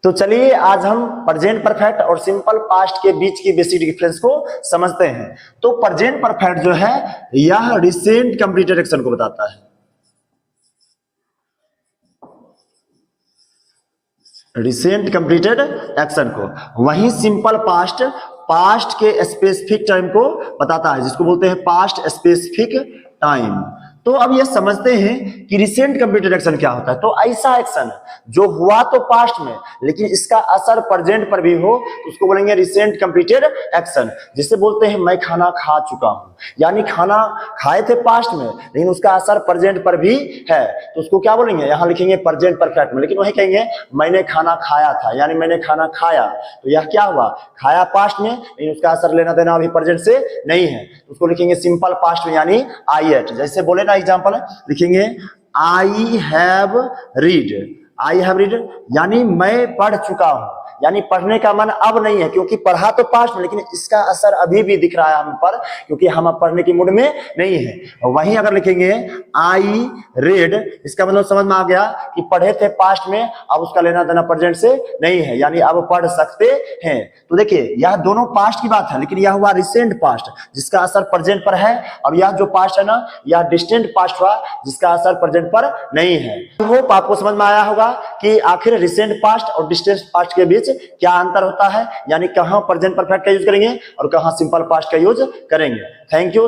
तो चलिए आज हम प्रेजेंट परफेक्ट और सिंपल पास्ट के बीच की बेसिक डिफरेंस को समझते हैं। तो प्रेजेंट परफेक्ट जो है यह रिसेंट कंप्लीटेड एक्शन को बताता है। रिसेंट कंप्लीटेड एक्शन को। वहीं सिंपल पास्ट पास्ट के स्पेसिफिक टाइम को बताता है, जिसको बोलते हैं पास्ट स्पेसिफिक टाइम। तो अब ये समझते हैं कि रिसेंट कंप्लीटेड एक्शन क्या होता है। तो ऐसा एक्शन जो हुआ तो पास्ट में लेकिन इसका असर प्रेजेंट पर भी हो उसको बोलेंगे रिसेंट कंप्लीटेड एक्शन। जिसे बोलते हैं मैं खाना खा चुका हूं, यानी खाना खाए थे पास्ट में लेकिन उसका असर प्रेजेंट पर भी है, तो उसको क्या बोलेंगे, यहां लिखेंगे प्रेजेंट परफेक्ट में, लेकिन वही कहेंगे मैंने खाना खाया था, यानी मैंने खाना खाया। तो यह क्या हुआ, खाया पास्ट में लेकिन उसका असर लेना देना अभी प्रेजेंट से नहीं है, तो उसको लिखेंगे सिंपल पास्ट में, यानी आई एट। जैसे बोले ना एग्जांपल लिखेंगे I have read, I have read यानी मैं पढ़ चुका हूं, यानी पढ़ने का मन अब नहीं है क्योंकि पढ़ा तो पास्ट में लेकिन इसका असर अभी भी दिख रहा है हम पर क्योंकि हम अब पढ़ने की मूड में नहीं है। वहीं अगर लिखेंगे आई रेड, इसका मतलब समझ में आ गया कि पढ़े थे पास्ट में, अब उसका लेना देना प्रेजेंट से नहीं है, यानी अब पढ़ सकते हैं। तो देखिए यह दोनों पास्ट की बात है लेकिन यह हुआ रिसेंट पास्ट जिसका असर प्रेजेंट पर है, और यह जो पास्ट है ना यह डिस्टेंट पास्ट हुआ जिसका असर प्रेजेंट पर नहीं है। होप आपको समझ में आया होगा कि आखिर रिसेंट पास्ट और डिस्टेंट पास्ट के बीच क्या अंतर होता है, यानी कहां प्रेजेंट परफेक्ट का यूज करेंगे और कहां सिंपल पास्ट का यूज करेंगे। Thank you.